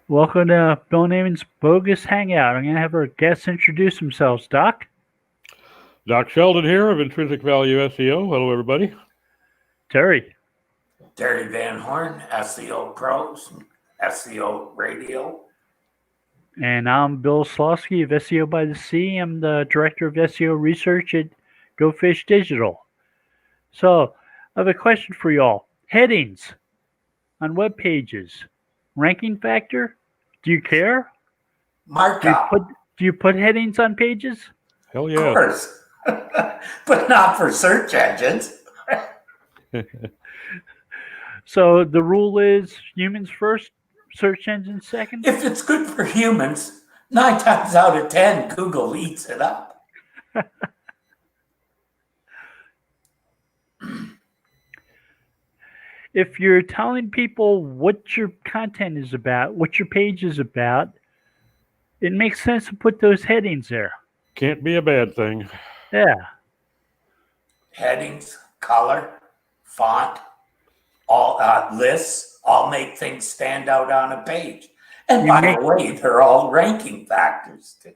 Welcome to Bill Namen's Bogus Hangout. I'm going to have our guests introduce themselves. Doc? Doc Sheldon here of Intrinsic Value SEO. Hello, everybody. Terry? Terry van Horne, SEO Pros, SEO Radio. And I'm Bill Slosky of SEO by the Sea. I'm the Director of SEO Research at Go Fish Digital. So, I have a question for y'all. Headings on web pages. Ranking factor? Do you care? Markup. Do you put headings on pages? Hell yeah. Of course. But not for search engines. So the rule is humans first, search engines second? If it's good for humans, 9 times out of 10, Google eats it up. If you're telling people what your content is about, what your page is about, it makes sense to put those headings there. Can't be a bad thing. Yeah. Headings, color, font, all lists, all make things stand out on a page. And by the way, they're all ranking factors too.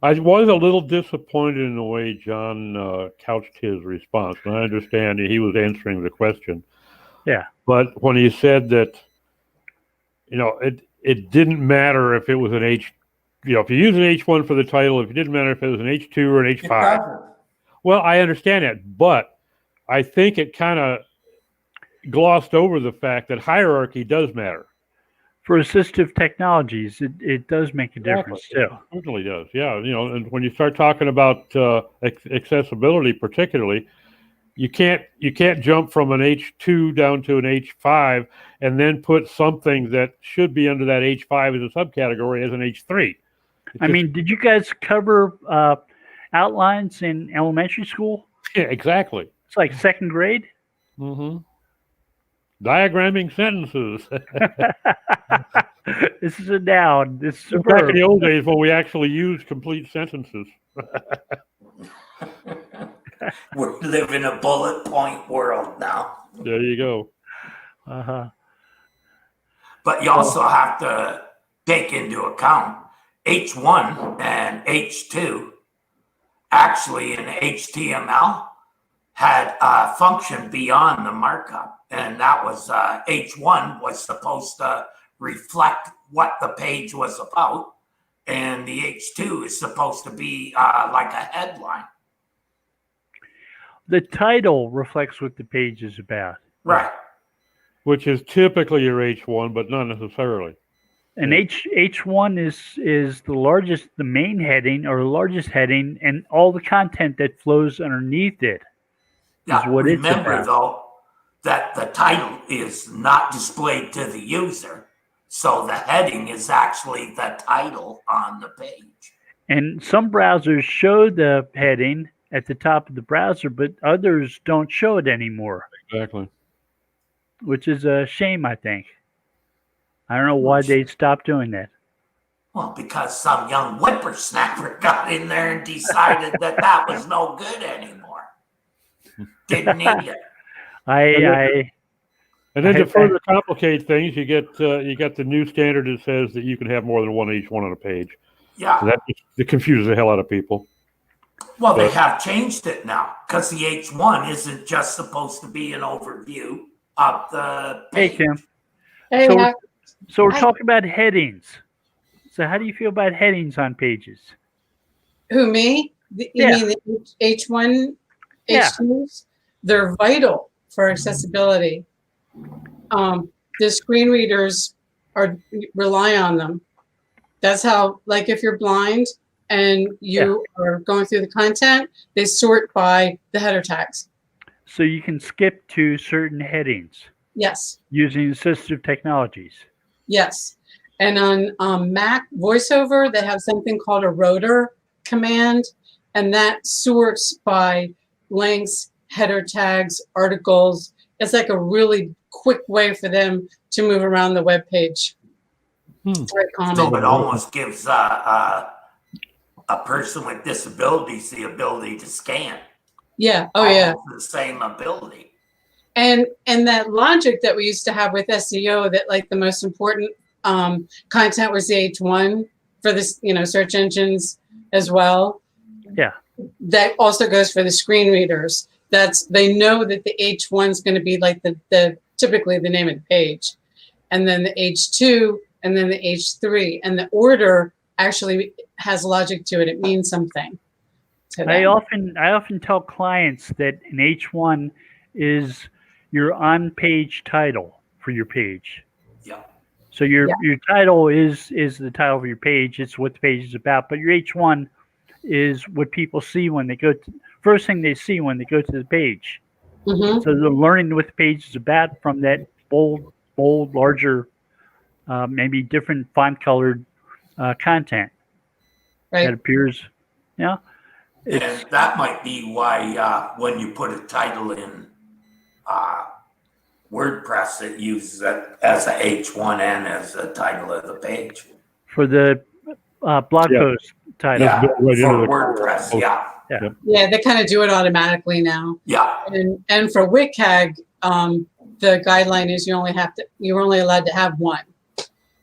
I was a little disappointed in the way John couched his response. And I understand he was answering the question. Yeah. But when he said that, it didn't matter if it was an H, if you use an H1 for the title, if it didn't matter if it was an H2 or an H5. Well, I understand that, but I think it kind of glossed over the fact that hierarchy does matter. For assistive technologies, it does make a difference too. It certainly does, yeah. And when you start talking about accessibility, particularly, you can't jump from an H2 down to an H5 and then put something that should be under that H5 as a subcategory as an H3. Did you guys cover outlines in elementary school? Yeah, exactly. It's like second grade. Mm-hmm. Diagramming sentences. This is a noun. This is a back verb. in the old days when we actually used complete sentences. We live in a bullet point world now. There you go. Uh-huh. But you also have to take into account H1 and H2 actually in HTML had a function beyond the markup. And that was H1 was supposed to reflect what the page was about. And the H2 is supposed to be like a headline. The title reflects what the page is about. Right. Which is typically your H1, but not necessarily. And H1 is the main heading or the largest heading, and all the content that flows underneath it is what it's about. Remember, though, that the title is not displayed to the user. So the heading is actually the title on the page. And some browsers show the heading at the top of the browser, but others don't show it anymore. Exactly. Which is a shame, I think. I don't know why they stopped doing that. Well, because some young whippersnapper got in there and decided that was no good anymore. Didn't need it. And then to further complicate things, you get the new standard that says that you can have more than one H1 on a page. Yeah. So that confuses the hell out of people. Well, they have changed it now because the H1 isn't just supposed to be an overview of the page. Hey, Tim. Hey, So we're talking about headings. So how do you feel about headings on pages? who, me? You mean the H1, H2s? They're vital for accessibility. The screen readers rely on them. That's how, like if you're blind and you are going through the content, they sort by the header tags. So you can skip to certain headings. Yes. Using assistive technologies. Yes. And on Mac VoiceOver, they have something called a rotor command, and that sorts by links, header tags, articles. It's like a really quick way for them to move around the web page. Very common. So it almost gives a person with disabilities the ability to scan. Yeah. Oh, yeah. The same ability. And that logic that we used to have with SEO, that like the most important content was the H1 for this, search engines as well. Yeah. That also goes for the screen readers. They know that the H1 is going to be like the typically the name of the page, and then the H2, and then the H3, and the order actually has logic to it. It means something to them. I often tell clients that an H1 is your on-page title for your page. Yeah. So your title is the title of your page. It's what the page is about. But your H1 is what people see when they go to first thing they see when they go to the page. Mm-hmm. So they're learning what the page is about from that bold, larger, maybe different font-colored content that appears. Yeah. And that might be why when you put a title in WordPress, it uses it as a H1 and as the title of the page. For the blog post title. Yeah, right for into the WordPress, Yeah, they kind of do it automatically now. Yeah. And for WCAG, the guideline is you're only allowed to have one.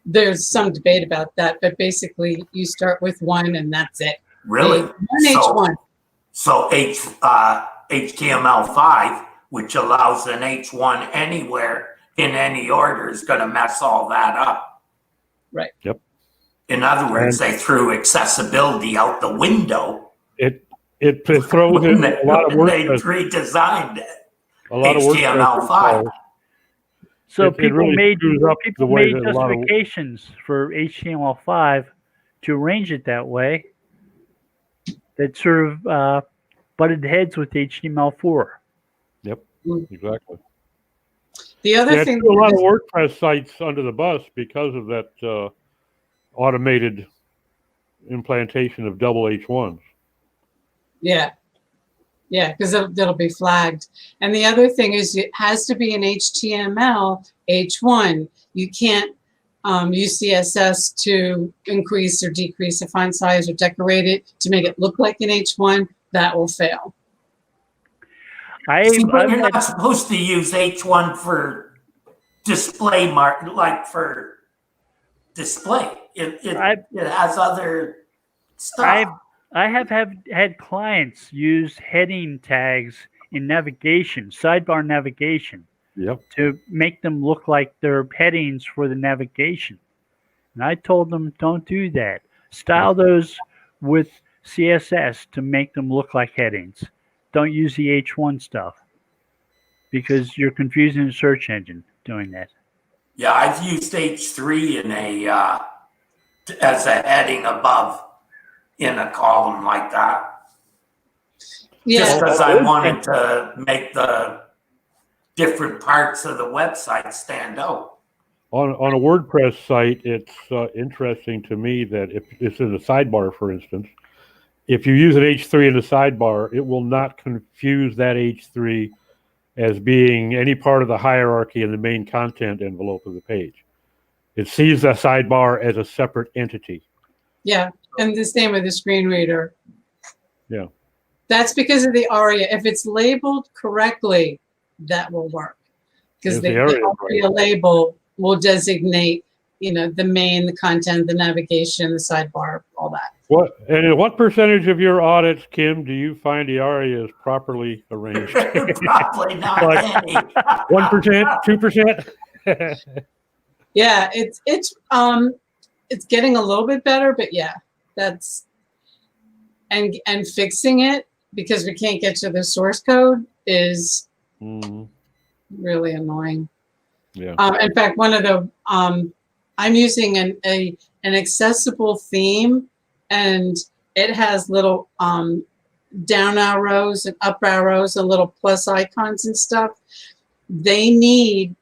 There's some debate about that, but basically you start with one and that's it. Really? One H1. So HTML5, which allows an H1 anywhere in any order, is going to mess all that up. Right. Yep. In other words, they threw accessibility out the window. It throws in a lot of They WordPress. redesigned it. A lot of HTML5. So It people really made screws up the way that a lot of- justifications for HTML5 to arrange it that way that sort of butted heads with HTML4. Yep, exactly. The other thing, a lot of WordPress sites under the bus because of that automated implantation of double H1s. Yeah, because that'll be flagged. And the other thing is it has to be an HTML H1. You can't use CSS to increase or decrease the font size or decorate it to make it look like an H1. That will fail. You're not supposed to use H1 for display for display. It has other stuff. I have had clients use heading tags in navigation, sidebar navigation, to make them look like they're headings for the navigation. And I told them, don't do that. Style those with CSS to make them look like headings. Don't use the H1 stuff because you're confusing the search engine doing that. Yeah, I've used H3 as a heading above in a column like that. Yeah. Just because I wanted to make the different parts of the website stand out. On a WordPress site, it's interesting to me that if it's in the sidebar, for instance, if you use an H3 in the sidebar, it will not confuse that H3 as being any part of the hierarchy in the main content envelope of the page. It sees the sidebar as a separate entity. Yeah, and the same with the screen reader. Yeah. That's because of the ARIA. If it's labeled correctly, that will work. Because the ARIA label will designate, the main, the content, the navigation, the sidebar, all that. What percentage of your audits, Kim, do you find the ARIA is properly arranged? Probably not any. 1%, 2%? Yeah, it's getting a little bit better, but yeah, that's and fixing it because we can't get to the source code is really annoying. Yeah. In fact, one of the I'm using an accessible theme, and it has little down arrows and up arrows and little plus icons and stuff. They need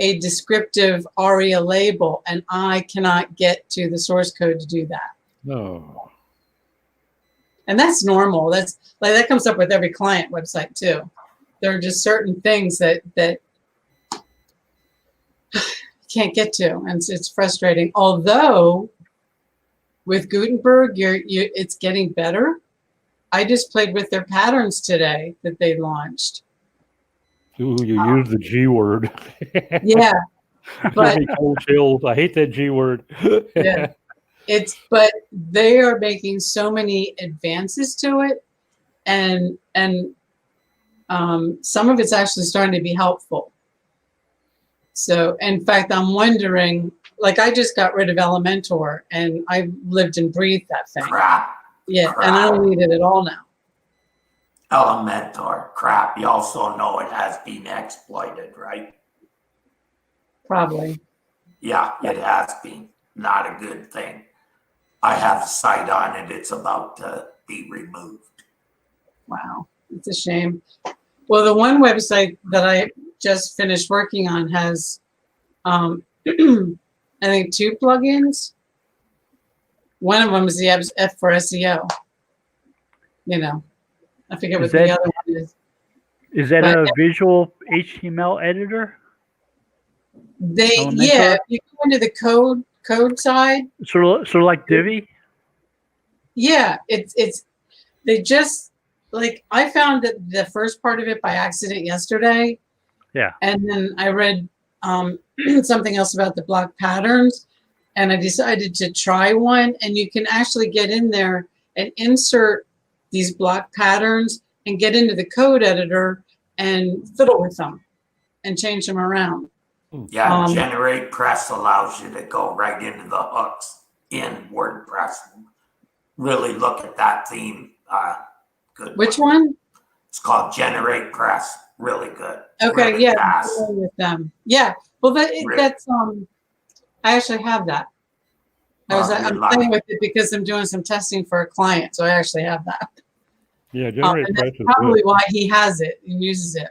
a descriptive ARIA label, and I cannot get to the source code to do that. No. And that's normal. That's like that comes up with every client website too. There are just certain things that can't get to, and it's frustrating. Although with Gutenberg, it's getting better. I just played with their patterns today that they launched. Ooh, you use the G word. Yeah, But Cold chills. I hate that G word. yeah, but they are making so many advances to it, and some of it's actually starting to be helpful. So, in fact, I'm wondering, like, I just got rid of Elementor, and I lived and breathed that thing. Crap. Yeah, and I don't need it at all now. Elementor, crap. You also know it has been exploited, right? Probably. Yeah, it has been. Not a good thing. I have a site on it. It's about to be removed. Wow, it's a shame. Well, the one website that I just finished working on has, I think, 2 plugins. One of them is the F for SEO. You know, I forget what the other one is. Is that a visual HTML editor? Yeah, if you go into the code side. Sort of like Divi? Yeah, it's they just, like, I found that the first part of it by accident yesterday. Yeah. And then I read something else about the block patterns, and I decided to try one, and you can actually get in there and insert these block patterns and get into the code editor and fiddle with them and change them around. Yeah, Generate Press allows you to go right into the hooks in WordPress. Really look at that theme. Good. Which one? It's called Generate Press. Really good. Okay, really yeah, fast. with them. Yeah, well, that's I actually have that. I'm playing with it because I'm doing some testing for a client, so I actually have that. Yeah, Generate Press is probably good. why he has it and uses it.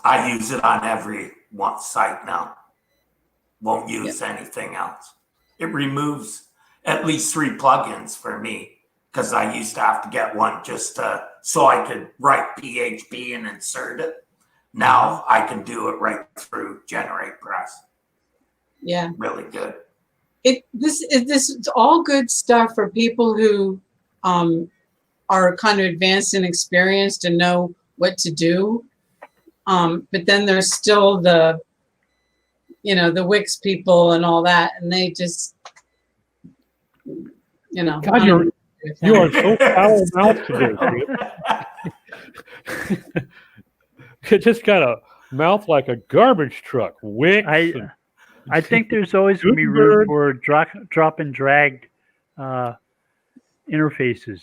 I use it on every one site now. Won't use anything else. It removes at least 3 plugins for me, because I used to have to get one just so I could write PHP and insert it. Now I can do it right through Generate Press. Yeah, really good. This is all good stuff for people who are kind of advanced and experienced and know what to do. But then there's still the Wix people and all that, and they just, God, you are so foul-mouthed today, Chris. You just got a mouth like a garbage truck. Wix. I think there's always going to be room for drop and drag interfaces.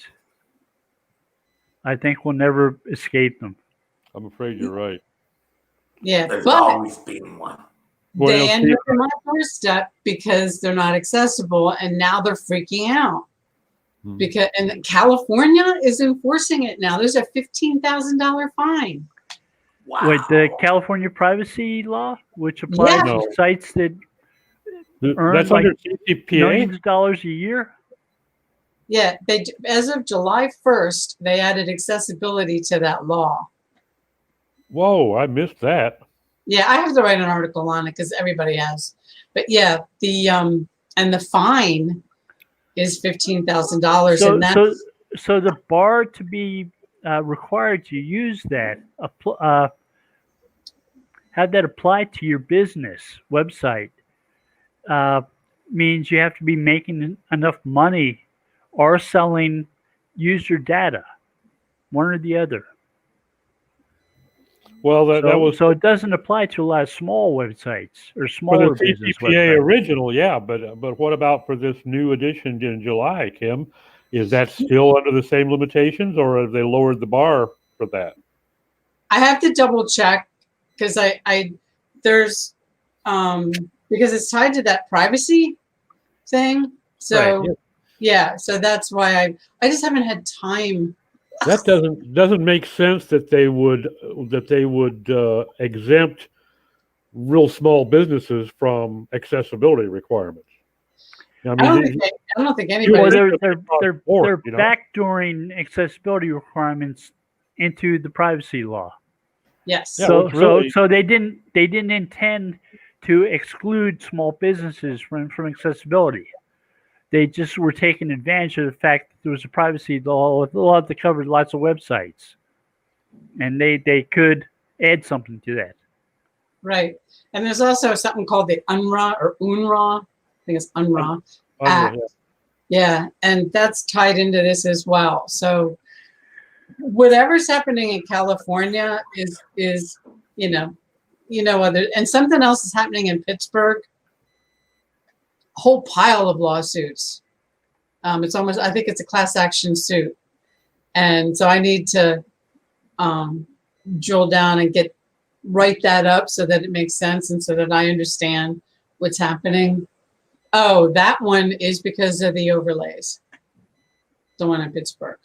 I think we'll never escape them. I'm afraid you're right. Yeah, There's but always been one. They end up in my first step because they're not accessible, and now they're freaking out. And California is enforcing it now. There's a $15,000 fine. Wow. Wait, the California privacy law, which applies to sites that earn That's like under CCPA? millions of dollars a year? Yeah, as of July 1st, they added accessibility to that law. Whoa, I missed that. Yeah, I have to write an article on it because everybody has. But yeah, and the fine is $15,000. So the bar to be required to use that, have that apply to your business website, means you have to be making enough money or selling user data, one or the other. Well, so it doesn't apply to a lot of small websites or smaller business CCPA websites. original, yeah, but what about for this new edition in July, Kim? Is that still under the same limitations, or have they lowered the bar for that? I have to double check because there's because it's tied to that privacy thing. So right, yeah, so that's why I just haven't had time. That doesn't make sense that they would exempt real small businesses from accessibility requirements. I don't think anybody. Well, they're backdooring accessibility requirements into the privacy law. Yes. Yeah, so they didn't intend to exclude small businesses from accessibility. They just were taking advantage of the fact that there was a privacy law that covered lots of websites, and they could add something to that. Right. And there's also something called the UNRWA or UNRWA. I think it's UNRWA. Act. Yeah, and that's tied into this as well. So whatever's happening in California is other, and something else is happening in Pittsburgh. A whole pile of lawsuits. It's almost, I think it's a class action suit. And so I need to drill down and write that up so that it makes sense and so that I understand what's happening. Oh, that one is because of the overlays. The one in Pittsburgh.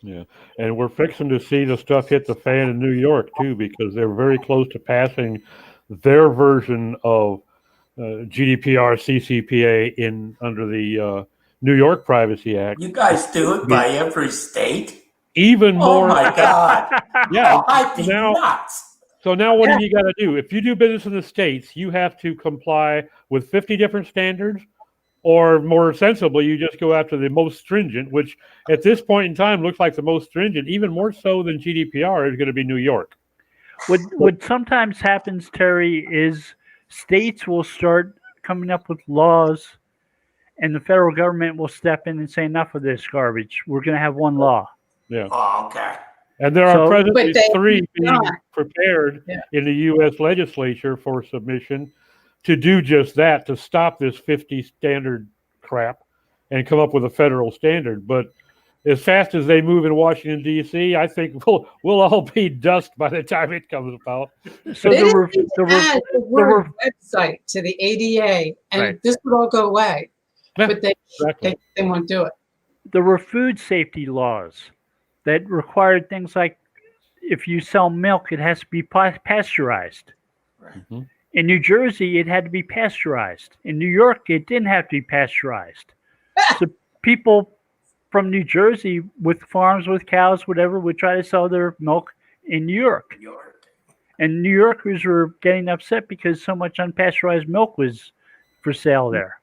Yeah, and we're fixing to see the stuff hit the fan in New York too, because they're very close to passing their version of GDPR, CCPA under the New York Privacy Act. You guys do it by every state? Even more. Oh my God! Yeah. I'd be nuts. So now what do you got to do? If you do business in the States, you have to comply with 50 different standards, or more sensibly, you just go after the most stringent, which at this point in time looks like the most stringent, even more so than GDPR, is going to be New York. What sometimes happens, Terry, is states will start coming up with laws and the federal government will step in and say, enough of this garbage. We're going to have one law. Yeah. Oh, okay. And there are presently 3 being prepared Yeah. in the U.S. legislature for submission to do just that, to stop this 50 standard crap and come up with a federal standard. But as fast as they move in Washington, D.C., I think we'll all be dust by the time it comes about. So they didn't add the word website to the ADA, and this would all go away. Yeah, but they won't do it. There were food safety laws that required things like if you sell milk, it has to be pasteurized. Mm-hmm. In New Jersey, it had to be pasteurized. In New York, it didn't have to be pasteurized. So people from New Jersey with farms, with cows, whatever, would try to sell their milk in New York. And New Yorkers were getting upset because so much unpasteurized milk was for sale there.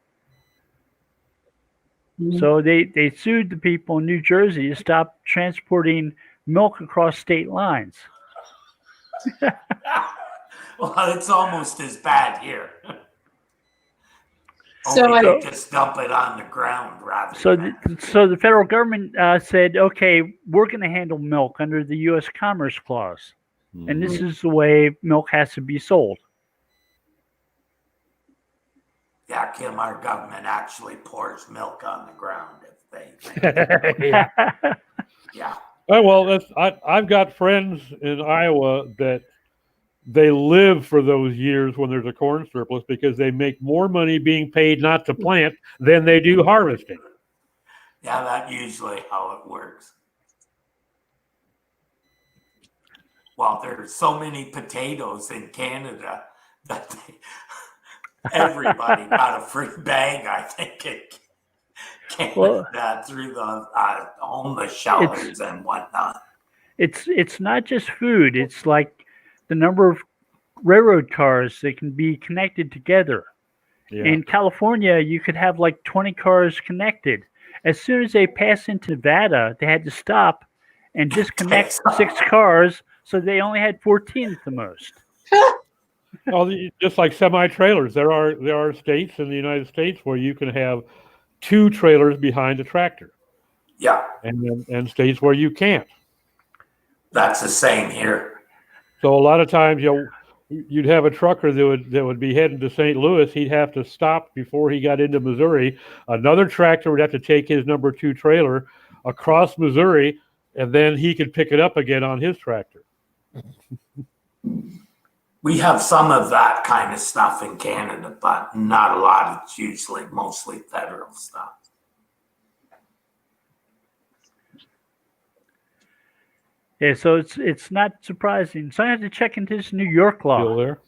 Mm-hmm. So they sued the people in New Jersey to stop transporting milk across state lines. Well, it's almost as bad here. So they just dump it on the ground rather. So the federal government said, okay, we're going to handle milk under the U.S. Commerce Clause, and this is the way milk has to be sold. Yeah, Kim, our government actually pours milk on the ground if they. Yeah. Oh, well, I've got friends in Iowa that they live for those years when there's a corn surplus because they make more money being paid not to plant than they do harvesting. Yeah, that's usually how it works. Well, there's so many potatoes in Canada that everybody got a free bag, I think, in Canada through the homeless shelters and whatnot. It's not just food. It's like the number of railroad cars that can be connected together. Yeah. In California, you could have like 20 cars connected. As soon as they pass into Nevada, they had to stop and disconnect 6 cars, so they only had 14 at the most. Well, just like semi-trailers, there are states in the United States where you can have 2 trailers behind a tractor. Yeah. And states where you can't. That's the same here. So a lot of times, you'd have a trucker that would be heading to St. Louis. He'd have to stop before he got into Missouri. Another tractor would have to take his number 2 trailer across Missouri, and then he could pick it up again on his tractor. We have some of that kind of stuff in Canada, but not a lot. It's usually mostly federal stuff. Yeah, so it's not surprising. So I have to check into this New York law. Still there?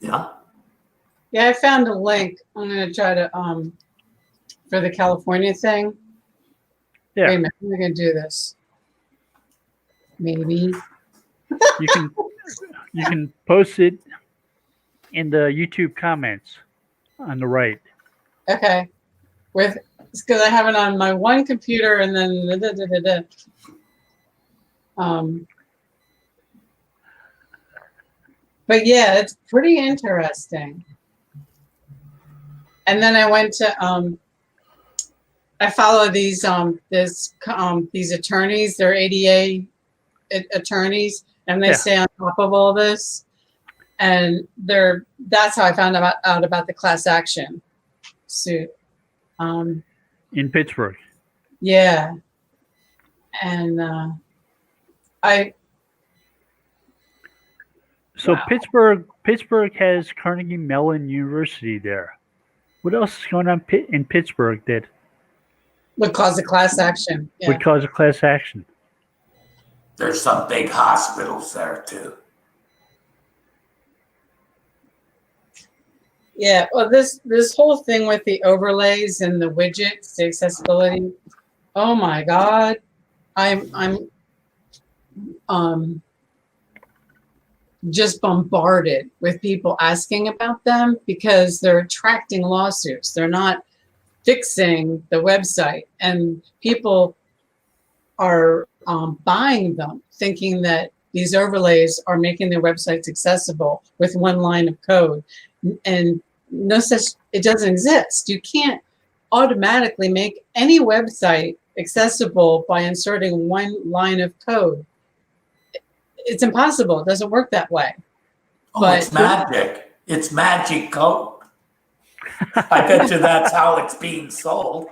Yeah. Yeah, I found a link. I'm going to try to for the California thing. Yeah. Wait a minute, I'm going to do this. Maybe. You can post it in the YouTube comments on the right. Okay. It's because I have it on my one computer and then But yeah, it's pretty interesting. And then I went to I follow these these attorneys. They're ADA attorneys, and they stay on top of all this. And that's how I found out about the class action suit in Pittsburgh. Yeah, and So Pittsburgh has Carnegie Mellon University there. What else is going on in Pittsburgh that would cause a class action? Yeah. Would cause a class action? There's some big hospitals there too. Yeah, well, this whole thing with the overlays and the widgets, the accessibility. Oh my God, I'm just bombarded with people asking about them because they're attracting lawsuits. They're not fixing the website, and people are buying them, thinking that these overlays are making their websites accessible with one line of code. And no such, it doesn't exist. You can't automatically make any website accessible by inserting one line of code. It's impossible. It doesn't work that way. Oh, but it's magic. It's magic code. I bet you that's how it's being sold.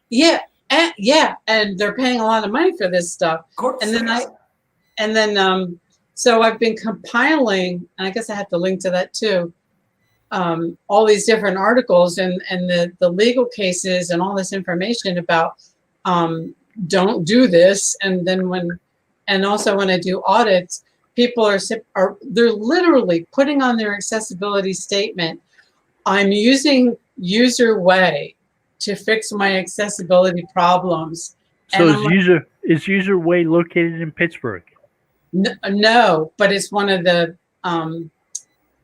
Yeah, and they're paying a lot of money for this stuff. Of course. And then so I've been compiling, and I guess I have to link to that too. All these different articles and the legal cases and all this information about don't do this. And then also when I do audits, people they're literally putting on their accessibility statement, I'm using UserWay to fix my accessibility problems. So is UserWay located in Pittsburgh? No, but it's one of the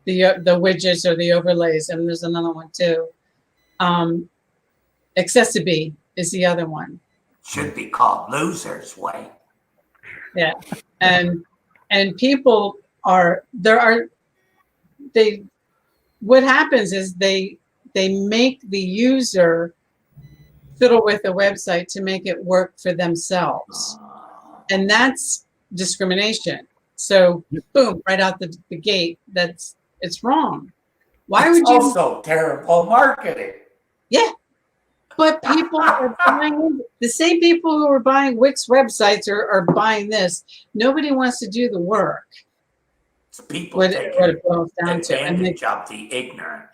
widgets or the overlays, and there's another one too. Accessibility is the other one. Should be called Loser's Way. Yeah, and people what happens is they make the user fiddle with the website to make it work for themselves, and that's discrimination. So boom, right out the gate, it's wrong. Why would you? Also terrible marketing. Yeah, but people are buying the same people who are buying Wix websites are buying this. Nobody wants to do the work. It's people what it boils down to, and the job the ignorant.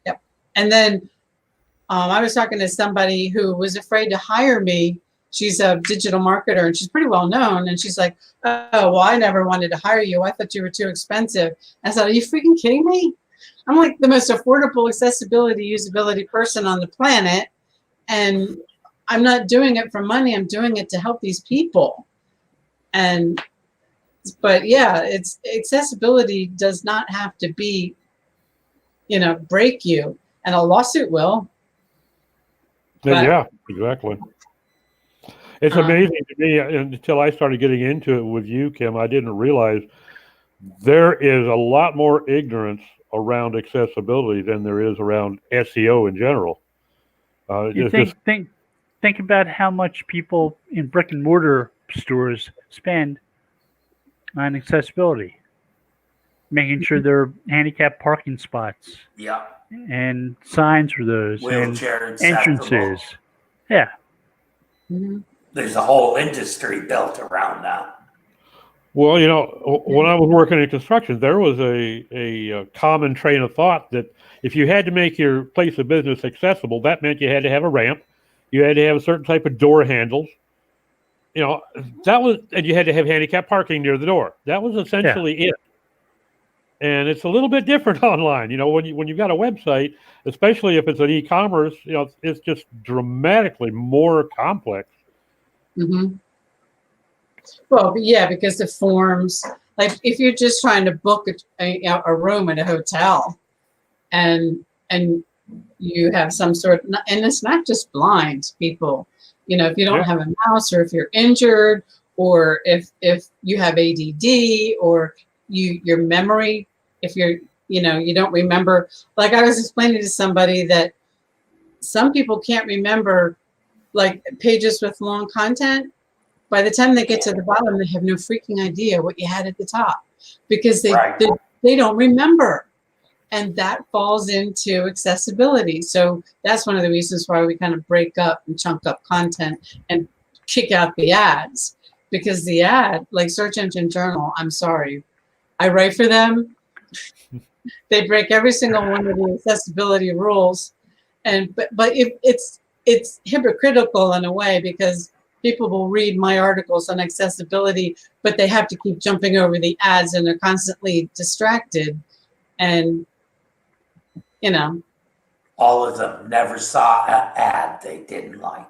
Yep. And then I was talking to somebody who was afraid to hire me. She's a digital marketer and she's pretty well known. And she's like, oh, well, I never wanted to hire you. I thought you were too expensive. I thought, are you freaking kidding me? I'm like the most affordable accessibility, usability person on the planet. And I'm not doing it for money. I'm doing it to help these people. But yeah, accessibility does not have to be, break you. And a lawsuit will. Yeah, exactly. It's amazing to me until I started getting into it with you, Kim. I didn't realize there is a lot more ignorance around accessibility than there is around SEO in general. Think about how much people in brick and mortar stores spend on accessibility, making sure there are handicapped parking spots. Yeah. And signs for those. Wheelchair and entrances. Yeah. Mm-hmm. There's a whole industry built around that. Well, when I was working in construction, there was a common train of thought that if you had to make your place of business accessible, that meant you had to have a ramp, you had to have a certain type of door handles, and you had to have handicapped parking near the door. That was essentially it. And it's a little bit different online. When you've got a website, especially if it's an e-commerce, it's just dramatically more complex. Mm-hmm. Well, yeah, because the forms, like if you're just trying to book a room at a hotel, and you have some sort, and it's not just blind people. If you don't have a mouse, or if you're injured, or if you have ADD, or your memory, if you don't remember. Like I was explaining to somebody that some people can't remember like pages with long content. By the time they get to the bottom, they have no freaking idea what you had at the top because they don't remember. And that falls into accessibility. So that's one of the reasons why we kind of break up and chunk up content and kick out the ads. Because the ad, like Search Engine Journal, I'm sorry, I write for them. They break every single one of the accessibility rules. But if it's hypocritical in a way because people will read my articles on accessibility, but they have to keep jumping over the ads and they're constantly distracted. And, all of them never saw an ad they didn't like.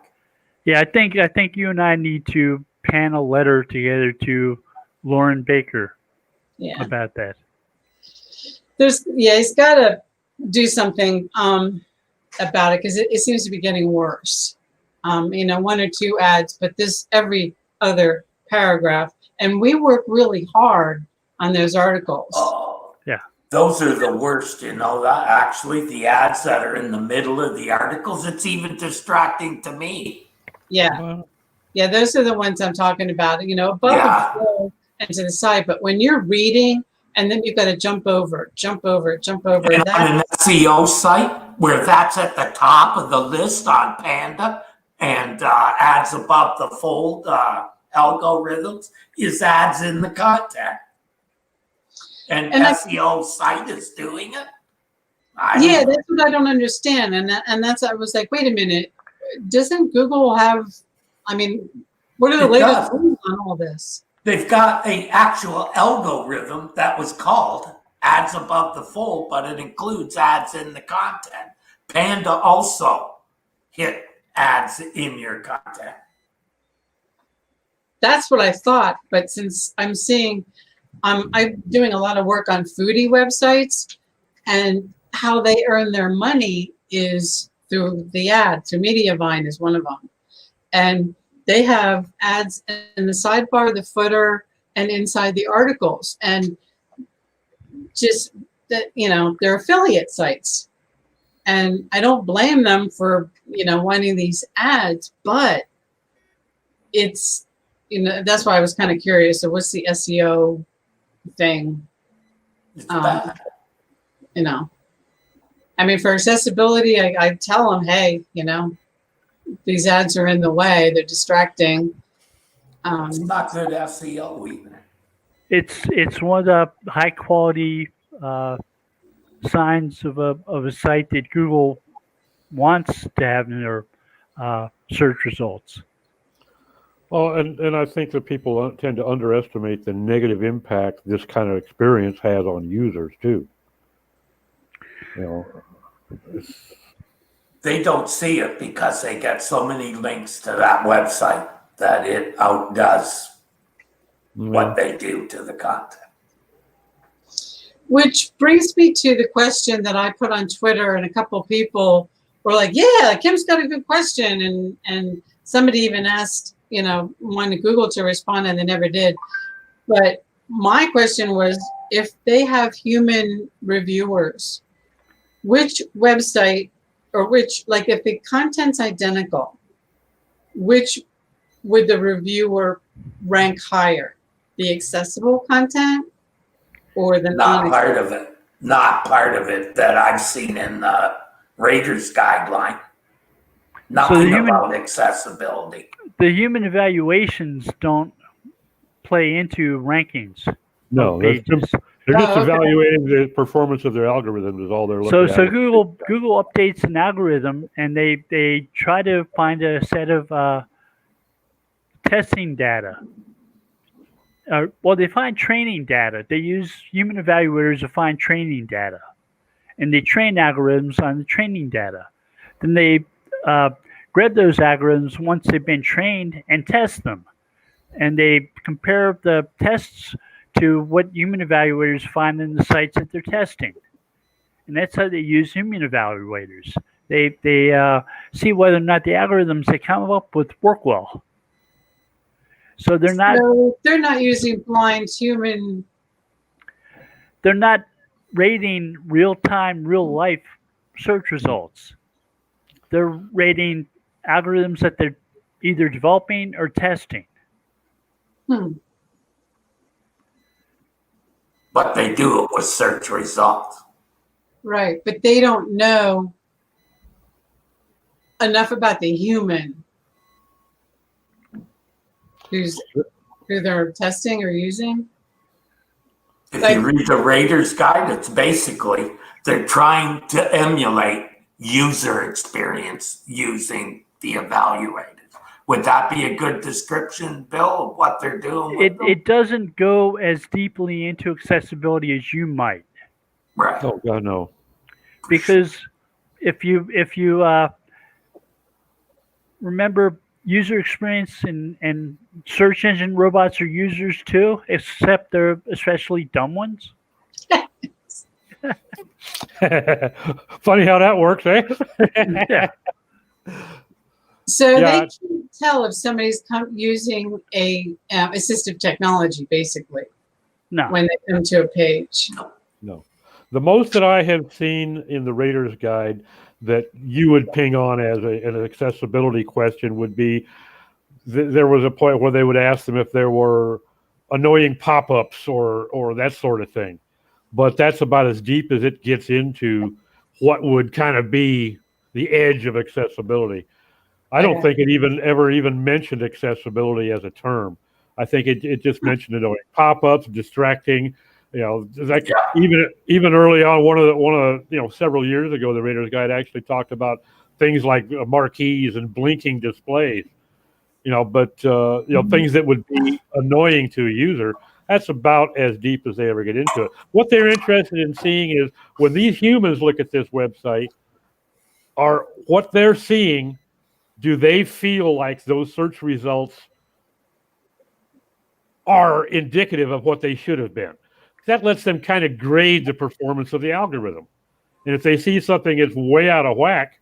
Yeah, I think you and I need to pen a letter together to Lauren Baker about that. He's got to do something about it because it seems to be getting worse. One or two ads, but this every other paragraph. And we work really hard on those articles. Oh, yeah. Those are the worst, actually, the ads that are in the middle of the articles, it's even distracting to me. Yeah. Yeah, those are the ones I'm talking about, above and below and to the side. But when you're reading and then you've got to jump over. And on an SEO site where that's at the top of the list on Panda and ads above the fold algorithms is ads in the content. And SEO site is doing it? That's what I don't understand. And that's, I was like, wait a minute, doesn't Google have, what are the latest rules on all this? They've got an actual algorithm that was called ads above the fold, but it includes ads in the content. Panda also hit ads in your content. That's what I thought, but since I'm seeing, I'm doing a lot of work on foodie websites, and how they earn their money is through the ad, through Mediavine is one of them. And they have ads in the sidebar, the footer, and inside the articles. And just that, they're affiliate sites. And I don't blame them for, wanting these ads, but it's, that's why I was kind of curious. So what's the SEO thing? It's bad. For accessibility, I tell them, hey, these ads are in the way. They're distracting. It's not good SEO either. It's one of the high quality signs of a site that Google wants to have in their search results. Well, and I think that people tend to underestimate the negative impact this kind of experience has on users too. They don't see it because they get so many links to that website that it outdoes what they do to the content. Which brings me to the question that I put on Twitter, and a couple of people were like, yeah, Kim's got a good question. And somebody even asked, wanted Google to respond, and they never did. But my question was, if they have human reviewers, which website or if the content's identical, which would the reviewer rank higher? The accessible content or the not part of it? Not part of it that I've seen in the Raiders guideline. Nothing about accessibility. The human evaluations don't play into rankings. No, they're just evaluating the performance of their algorithm is all they're looking at. So Google updates an algorithm, and they try to find a set of testing data. They find training data. They use human evaluators to find training data, and they train algorithms on the training data. Then they grab those algorithms once they've been trained and test them, and they compare the tests to what human evaluators find in the sites that they're testing. And that's how they use human evaluators. They see whether or not the algorithms they come up with work well. So they're not using blind human they're not rating real time, real life search results. They're rating algorithms that they're either developing or testing. But they do it with search results. Right, but they don't know enough about the human who they're testing or using. If you read the Rater's Guide, it's basically they're trying to emulate user experience using the evaluators. Would that be a good description, Bill, of what they're doing? It doesn't go as deeply into accessibility as you might. Right. Oh God, no. Because if you remember, user experience and search engine robots are users too, except they're especially dumb ones. Funny how that works, eh? Yeah. So Yeah. they can tell if somebody's using a assistive technology, basically, No. when they come to a page. No. The most that I have seen in the Rater's Guide that you would ping on as an accessibility question would be there was a point where they would ask them if there were annoying pop-ups or that sort of thing. But that's about as deep as it gets into what would kind of be the edge of accessibility. I don't think it ever mentioned accessibility as a term. I think it just mentioned annoying pop-ups, distracting. Like even early on, one of several years ago, the Rater's Guide actually talked about things like marquees and blinking displays. But things that would be annoying to a user. That's about as deep as they ever get into it. What they're interested in seeing is when these humans look at this website, are what they're seeing, do they feel like those search results are indicative of what they should have been? That lets them kind of grade the performance of the algorithm. And if they see something that's way out of whack,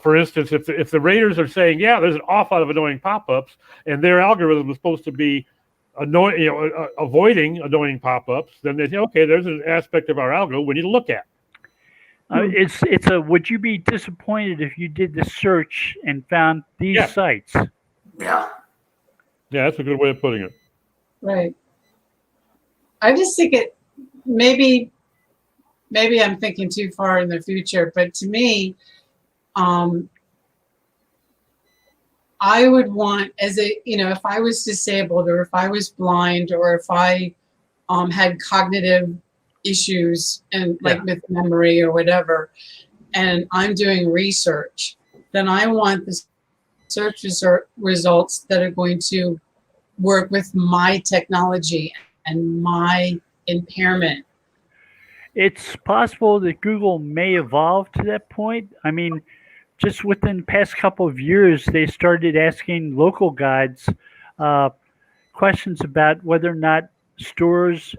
for instance, if the raters are saying, yeah, there's an awful lot of annoying pop-ups, and their algorithm is supposed to be avoiding annoying pop-ups, then they say, okay, there's an aspect of our algo we need to look at. Would you be disappointed if you did the search and found these sites? Yeah. Yeah, that's a good way of putting it. Right. I just think maybe I'm thinking too far in the future, but to me, I would want, if I was disabled or if I was blind or if I had cognitive issues and with memory or whatever, and I'm doing research, then I want the search results that are going to work with my technology and my impairment. It's possible that Google may evolve to that point. I mean, just within the past couple of years, they started asking local guides questions about whether or not stores,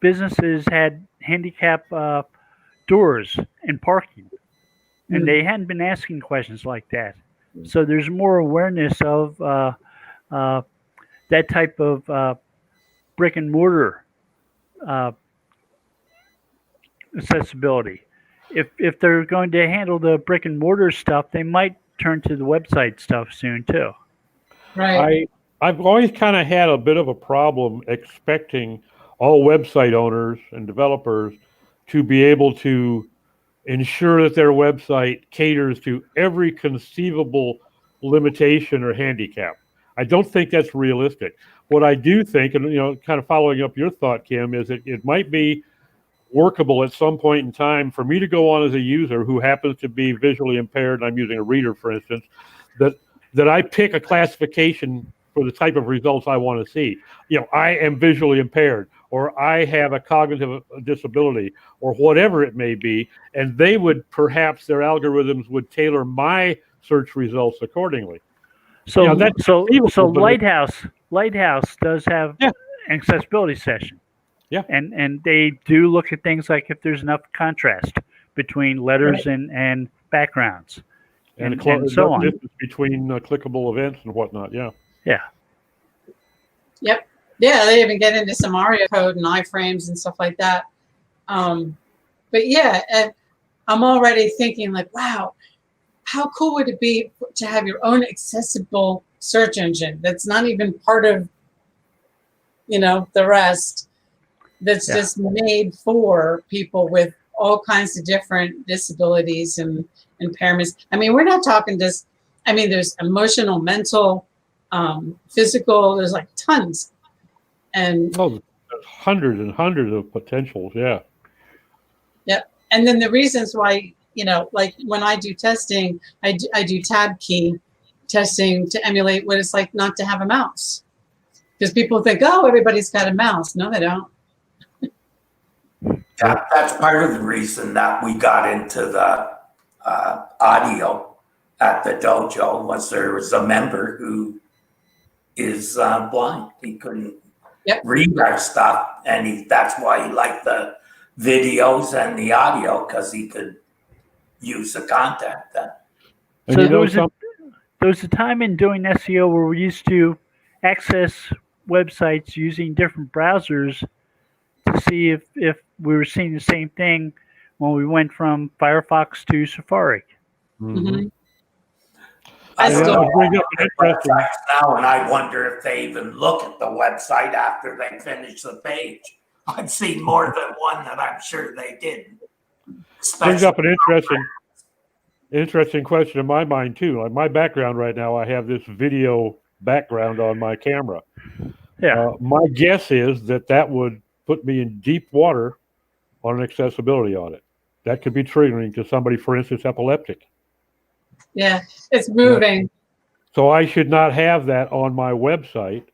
businesses had handicap doors and parking. And they hadn't been asking questions like that. So there's more awareness of that type of brick and mortar accessibility. If they're going to handle the brick and mortar stuff, they might turn to the website stuff soon too. Right. I've always kind of had a bit of a problem expecting all website owners and developers to be able to ensure that their website caters to every conceivable limitation or handicap. I don't think that's realistic. What I do think, and kind of following up your thought, Kim, is that it might be workable at some point in time for me to go on as a user who happens to be visually impaired, and I'm using a reader, for instance, that I pick a classification for the type of results I want to see. I am visually impaired, or I have a cognitive disability, or whatever it may be, and they would perhaps their algorithms would tailor my search results accordingly. So Lighthouse does have an accessibility session. Yeah. And they do look at things like if there's enough contrast between letters and backgrounds and so on. Between clickable events and whatnot. Yeah. Yeah. Yep. Yeah, they even get into some ARIA code and iframes and stuff like that. But yeah, I'm already thinking like, wow, how cool would it be to have your own accessible search engine that's not even part of, the rest, that's just made for people with all kinds of different disabilities and impairments. I mean, we're not talking just, there's emotional, mental, physical, there's like tons. And there's hundreds and hundreds of potentials. Yeah. Yep. And then the reasons why, like when I do testing, I do tab key testing to emulate what it's like not to have a mouse. Because people think, oh, everybody's got a mouse. No, they don't. That's part of the reason that we got into the audio at the dojo, was there was a member who is blind. He couldn't read our stuff, and that's why he liked the videos and the audio, because he could use the content then. So there was a time in doing SEO where we used to access websites using different browsers to see if we were seeing the same thing when we went from Firefox to Safari. Mm-hmm. I still bring up websites now, and I wonder if they even look at the website after they finish the page. I've seen more than one that I'm sure they didn't. Brings up an interesting question in my mind too. Like my background right now, I have this video background on my camera. Yeah. My guess is that would put me in deep water on an accessibility audit. That could be triggering to somebody, for instance, epileptic. Yeah, it's moving. So I should not have that on my website.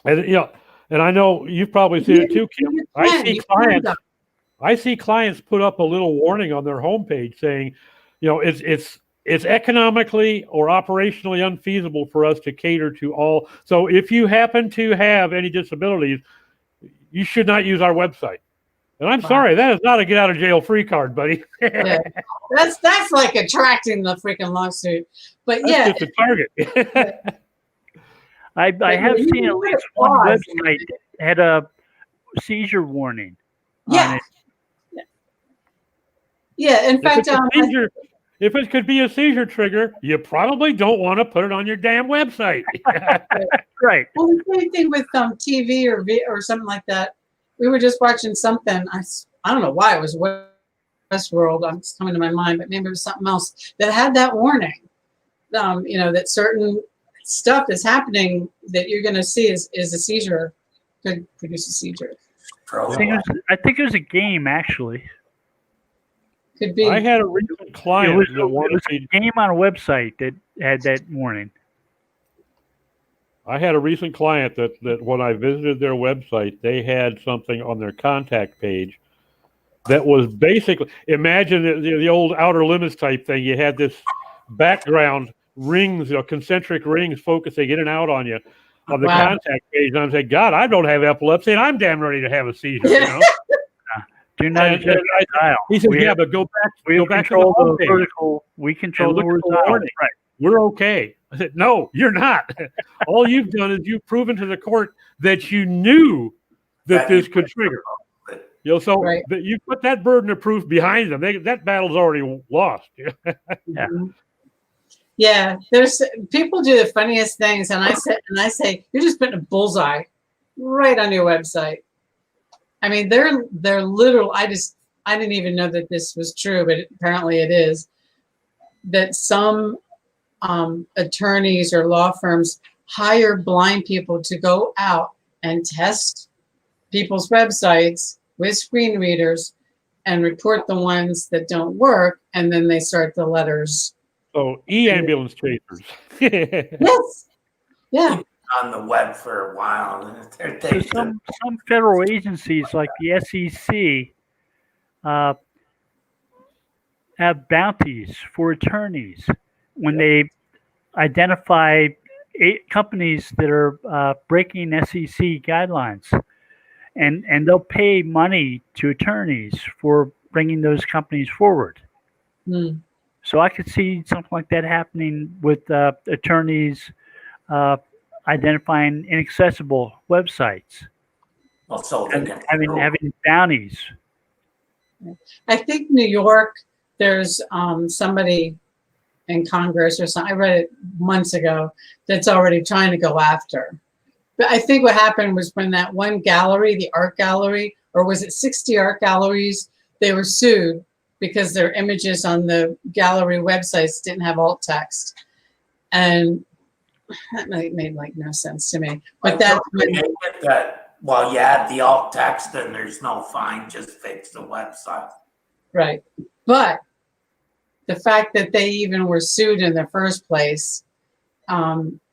And and I know you've probably seen it too, Kim. I see clients put up a little warning on their homepage saying, it's economically or operationally unfeasible for us to cater to all. So if you happen to have any disabilities, you should not use our website. And I'm sorry, that is not a get out of jail free card, buddy. Yeah. That's like attracting the freaking lawsuit. But that's just a target. I have seen at least one website that had a seizure warning. Yeah. On it. Yeah. In fact, if it could be a seizure trigger, you probably don't want to put it on your damn website. Right. Well, the same thing with TV or something like that. We were just watching something. I don't know why it was Westworld. It's coming to my mind, but maybe it was something else that had that warning. That certain stuff that's happening that you're going to see is a seizure, could produce a seizure. I think it was a game, actually. Could be. I had a recent client. It was a game on a website that had that warning. I had a recent client that when I visited their website, they had something on their contact page that was basically, imagine the old Outer Limits type thing. You had this background rings, concentric rings focusing in and out on you on the contact page. And I'm saying, God, I don't have epilepsy, and I'm damn ready to have a seizure. Do not judge the dial. He said, "Yeah, but go back to the vertical. We control the horizontal. Right. We're okay." I said, "No, you're not. All you've done is you've proven to the court that you knew that this could trigger. You put that burden of proof behind them. That battle's already lost." Yeah. Yeah, there's people do the funniest things, and I say, you're just putting a bullseye right on your website. I mean, they're literal. I didn't even know that this was true, but apparently it is. That some attorneys or law firms hire blind people to go out and test people's websites with screen readers and report the ones that don't work, and then they start the letters. So e-ambulance chasers. Yes. Yeah. On the web for a while. So some federal agencies like the SEC have bounties for attorneys when they identify companies that are breaking SEC guidelines, and they'll pay money to attorneys for bringing those companies forward. Mm. So I could see something like that happening with attorneys identifying inaccessible websites Well, so they and can having bounties. I think New York, there's somebody in Congress or something, I read it months ago, that's already trying to go after. But I think what happened was when that one gallery, the art gallery, or was it 60 art galleries, they were sued because their images on the gallery websites didn't have alt text. And that made like no sense to me. But that's that, well, you add the alt text and there's no fine, just fix the website. right. But the fact that they even were sued in the first place,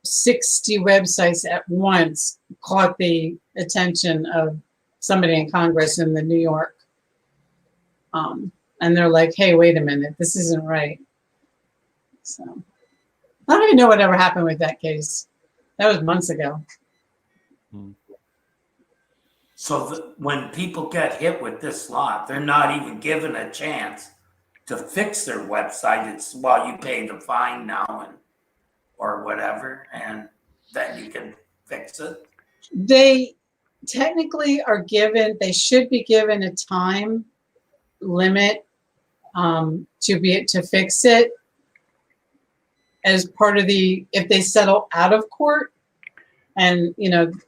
60 websites at once caught the attention of somebody in Congress in the New York. And they're like, hey, wait a minute, this isn't right. So I don't even know whatever happened with that case. That was months ago. So when people get hit with this law, they're not even given a chance to fix their website. It's, well, you pay the fine now or whatever, and then you can fix it. They technically are given, they should be given a time limit to fix it as part of if they settle out of court and,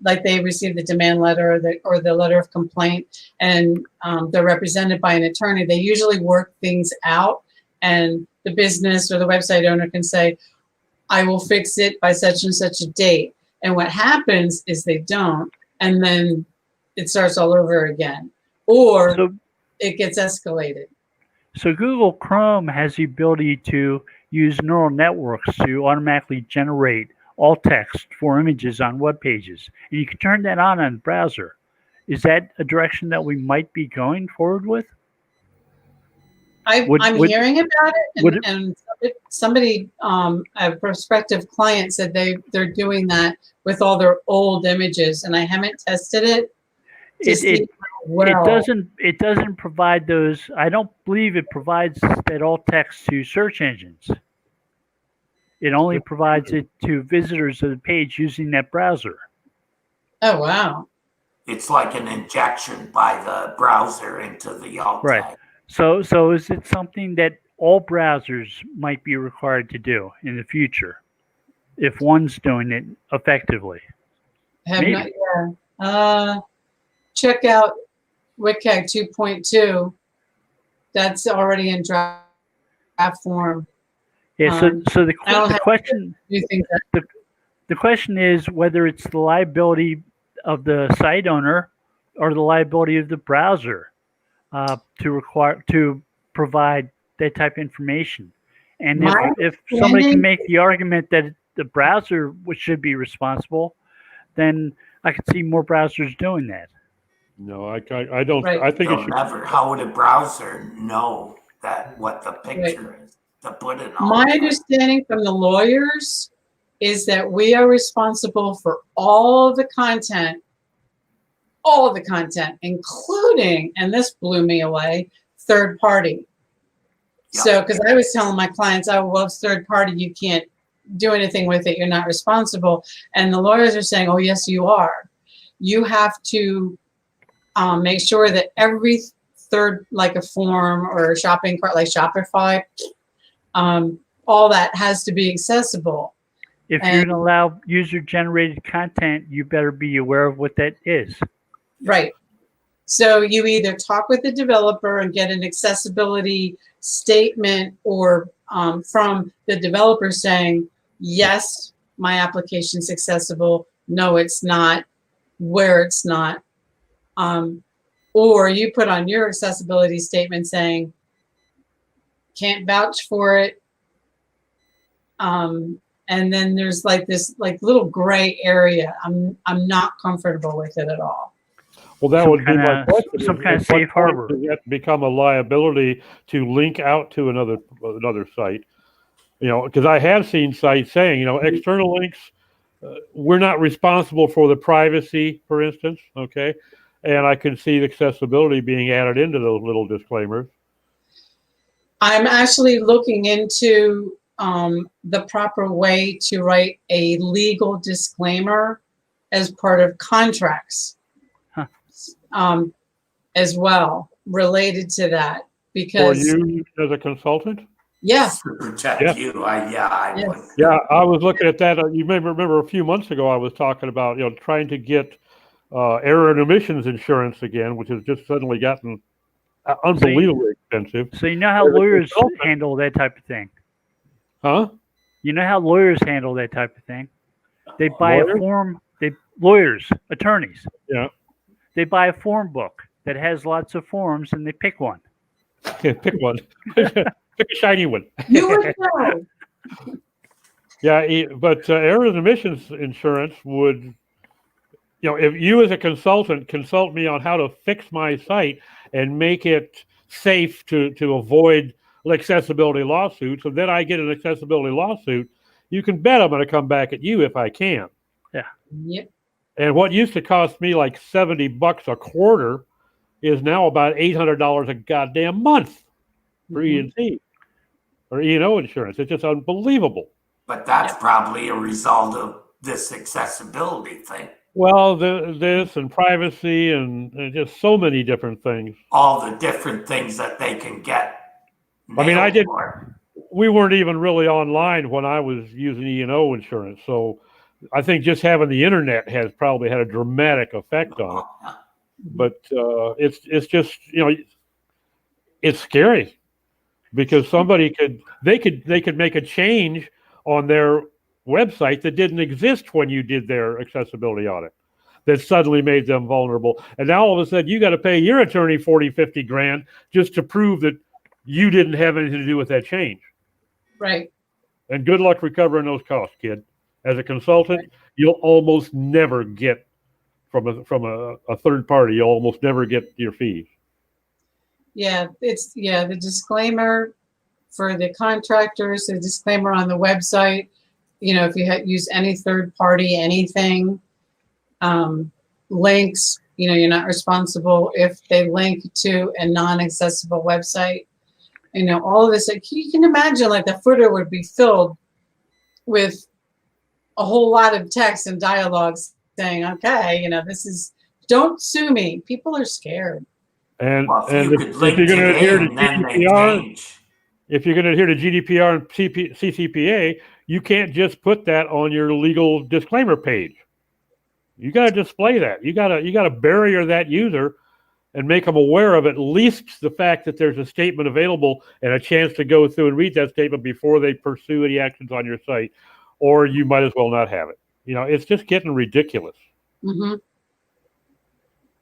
like they receive the demand letter or the letter of complaint and they're represented by an attorney, they usually work things out and the business or the website owner can say, I will fix it by such and such a date. And what happens is they don't, and then it starts all over again, or it gets escalated. So Google Chrome has the ability to use neural networks to automatically generate alt text for images on web pages. And you can turn that on the browser. Is that a direction that we might be going forward with? I'm hearing about it, and somebody, a prospective client said they're doing that with all their old images, and I haven't tested it. It doesn't provide those. I don't believe it provides that alt text to search engines. It only provides it to visitors of the page using that browser. Oh wow! It's like an injection by the browser into the alt tag. Right. So is it something that all browsers might be required to do in the future if one's doing it effectively? Check out WCAG 2.2. That's already in draft form. Yeah. So the question is whether it's the liability of the site owner or the liability of the browser to provide that type of information. And if somebody can make the argument that the browser should be responsible, then I could see more browsers doing that. No, I don't. Right. I think They'll never. How would a browser know what the picture is to put it on? My understanding from the lawyers is that we are responsible for all the content, including, and this blew me away, third party. Yeah. So, because I was telling my clients, oh, well, it's third party, you can't do anything with it, you're not responsible. And the lawyers are saying, oh, yes, you are. You have to make sure that every third, like a form or a shopping cart, like Shopify, all that has to be accessible. If you're going to allow user-generated content, you better be aware of what that is. Right. So you either talk with the developer and get an accessibility statement or from the developer saying, yes, my application's accessible. No, it's not. Where it's not. Or you put on your accessibility statement saying, can't vouch for it. And then there's like this little gray area. I'm not comfortable with it at all. Well, that would be my question. Some kind of safe harbor. Does that become a liability to link out to another site? Because I have seen sites saying, external links, we're not responsible for the privacy, for instance. Okay, and I can see the accessibility being added into those little disclaimers. I'm actually looking into the proper way to write a legal disclaimer as part of contracts, as well, related to that. For Because you as a consultant? yeah, To protect Yeah. you, I Yes. would. Yeah, I was looking at that. You may remember a few months ago I was talking about, trying to get error and omissions insurance again, which has just suddenly gotten unbelievably expensive. So you know how As a lawyers consultant- handle that type of thing. Huh? You know how lawyers handle that type of thing. They buy Lawyers? a form. Lawyers, attorneys. Yeah. They buy a form book that has lots of forms, and they pick one. Yeah, pick one. Pick a shiny one. you would know. Yeah, but error and omissions insurance would, if you as a consultant consult me on how to fix my site and make it safe to avoid accessibility lawsuits, and then I get an accessibility lawsuit, you can bet I'm going to come back at you if I can. Yep. And what used to cost me like $70 a quarter is now about $800 a goddamn month for E&T or E&O insurance. It's just unbelievable. But that's probably a result of this accessibility thing. Well, this and privacy and just so many different things. All the different things that they can get. I mean, I nailed did. for. We weren't even really online when I was using E&O insurance, so I think just having the internet has probably had a dramatic effect on it. But it's just it's scary because somebody could make a change on their website that didn't exist when you did their accessibility audit, that suddenly made them vulnerable, and now all of a sudden you got to pay your attorney 40-50 grand just to prove that you didn't have anything to do with that change. Right. And good luck recovering those costs, kid. As a consultant, you'll almost never get from a third party. You'll almost never get your fees. Yeah, the disclaimer for the contractors, the disclaimer on the website. If you use any third party, anything, links. You're not responsible if they link to a non-accessible website. All of this. You can imagine, the footer would be filled with a whole lot of text and dialogues saying, okay, this is, don't sue me. People are scared. And Well, if you could link you're going to adhere to and then they GDPR, change. if you're going to adhere to GDPR and CCPA, you can't just put that on your legal disclaimer page. You got to display that. You got to barrier that user and make them aware of at least the fact that there's a statement available and a chance to go through and read that statement before they pursue any actions on your site, or you might as well not have it. It's just getting ridiculous. Mm-hmm.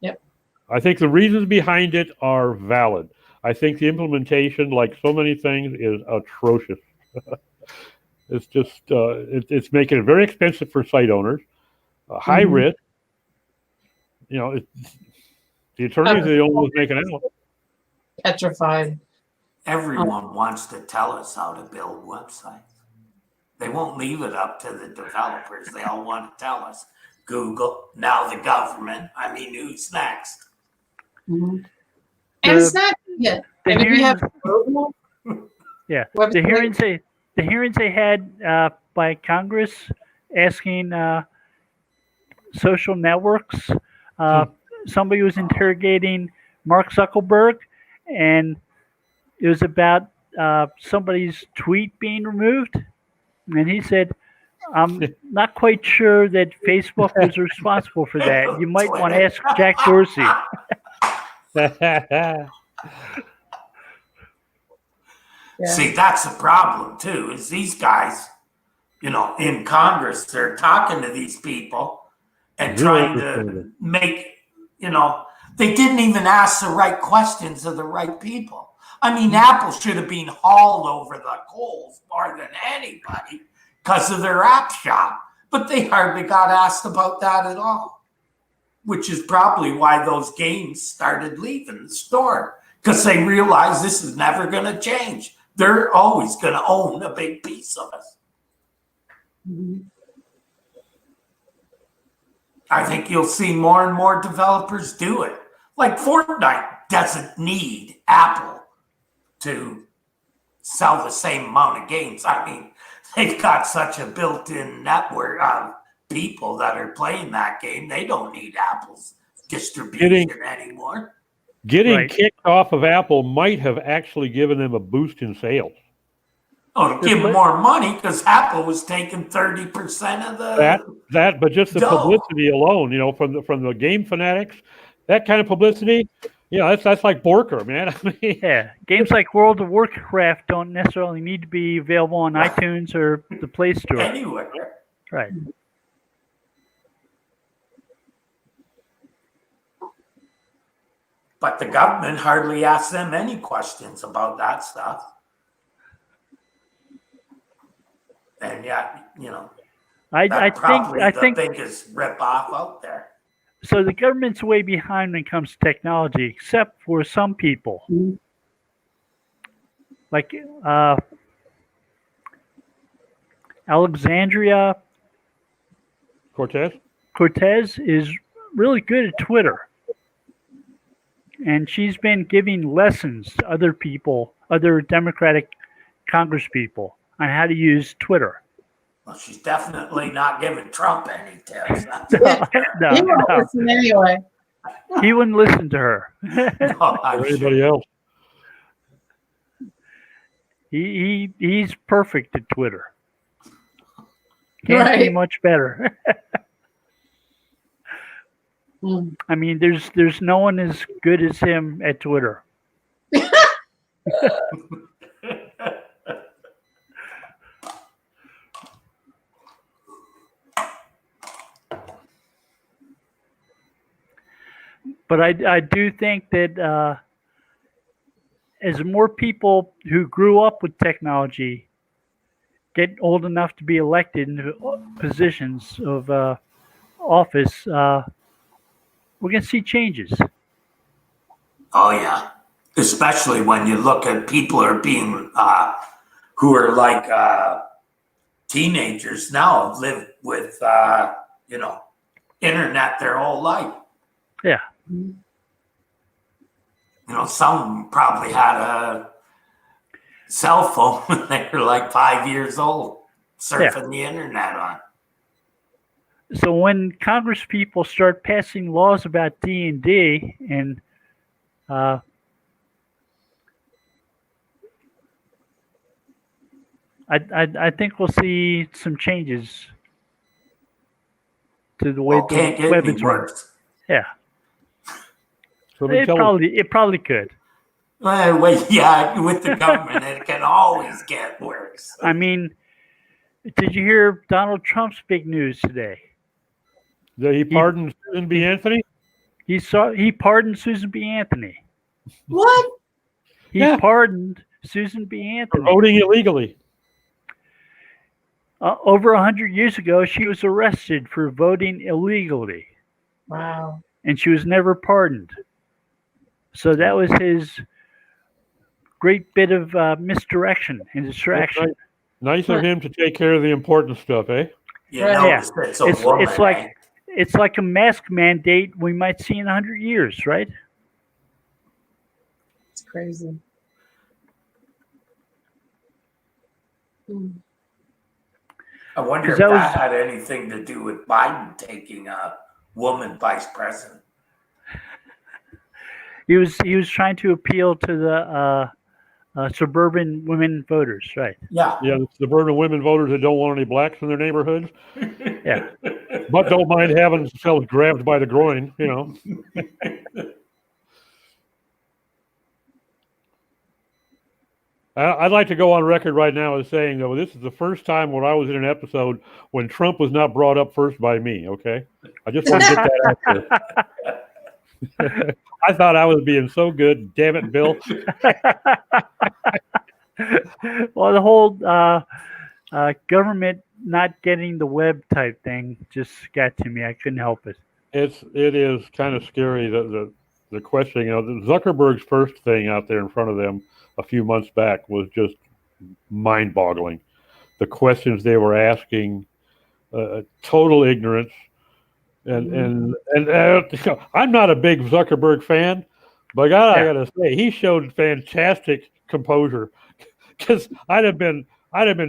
Yep. I think the reasons behind it are valid. I think the implementation, like so many things, is atrocious. It's just, it's making it very expensive for site owners, high risk. The attorneys are the only ones making out. Petrified. Everyone wants to tell us how to build websites. They won't leave it up to the developers. They all want to tell us. Google, now the government. I mean, who's next? Mm-hmm. And it's not yet. And if you have global the hearings they had by Congress asking social networks. Somebody was interrogating Mark Zuckerberg, and it was about somebody's tweet being removed. And he said, I'm not quite sure that Facebook was responsible for that. You might want to ask Jack Dorsey. Yeah. See, that's the problem too, is these guys, in Congress, they're talking to these people and trying to make, they didn't even ask the right questions of the right people. I mean, Apple should have been hauled over the coals more than anybody because of their app shop, but they hardly got asked about that at all, which is probably why those games started leaving the store, because they realized this is never going to change. They're always going to own a big piece of us. Mm-hmm. I think you'll see more and more developers do it. Like Fortnite doesn't need Apple to sell the same amount of games. I mean, they've got such a built-in network of people that are playing that game. They don't need Apple's distribution anymore. Getting kicked off of Apple might have actually given them a boost in sales. Oh, to give them more money because Apple was taking 30% of the but just the publicity alone, from the game fanatics, that kind of publicity, that's like Borker, man. I mean, yeah, games like World of Warcraft don't necessarily need to be available on iTunes or the Play Store. Anywhere. Right. But the government hardly asks them any questions about that stuff. And yet, I think the biggest rip-off out there. So the government's way behind when it comes to technology, except for some people. Mhm. Like Alexandria Cortez is really good at Twitter. And she's been giving lessons to other people, other Democratic Congress people, on how to use Twitter. Well, she's definitely not giving Trump any tips. He won't listen anyway. He wouldn't listen to her. Or anybody else. He's perfect at Twitter. Can't be much better. I mean, there's no one as good as him at Twitter. But I do think that as more people who grew up with technology get old enough to be elected into positions of office, we're going to see changes. Oh, yeah. Especially when you look at people who are like teenagers now, have lived with, internet their whole life. Yeah. Some probably had a cell phone when they were like 5 years old, surfing the internet on. So when Congress people start passing laws about D&D, and I think we'll see some changes to the way the weapons work. Yeah. So it probably could. Well, yeah, with the government, it can always get worse. I mean, did you hear Donald Trump's big news today? That he pardoned Susan B. Anthony? He pardoned Susan B. Anthony. What? He pardoned Susan B. Anthony. For voting illegally. Over 100 years ago, she was arrested for voting illegally. Wow. And she was never pardoned. So that was his great bit of misdirection and distraction. Nice of him to take care of the important stuff, eh? It's like a mask mandate we might see in 100 years, right? It's crazy. I wonder if that had anything to do with Biden taking a woman vice president. He was trying to appeal to the suburban women voters, right? Yeah. Yeah, the suburban women voters that don't want any blacks in their neighborhoods. Yeah. But don't mind having themselves grabbed by the groin, I'd like to go on record right now as saying, though, this is the first time when I was in an episode when Trump was not brought up first by me, okay? I just want to get that out there. I thought I was being so good. Damn it, Bill. Well, the whole government not getting the web type thing just got to me. I couldn't help it. It is kind of scary, the questioning. Zuckerberg's first thing out there in front of them a few months back was just mind-boggling. The questions they were asking, total ignorance. And I'm not a big Zuckerberg fan, but I gotta say, he showed fantastic composure. because I'd have been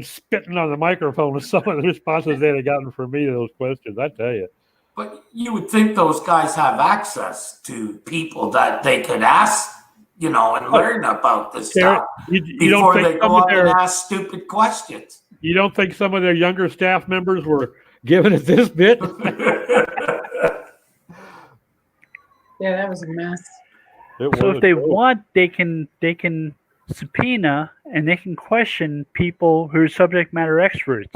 spitting on the microphone with some of the responses they'd have gotten from me to those questions. I tell you. But you would think those guys have access to people that they could ask, and learn about this stuff you don't before think they go up and ask stupid questions. You don't think some of their younger staff members were giving it this bit? Yeah, that was a mess. So if they want, they can subpoena and they can question people who are subject matter experts.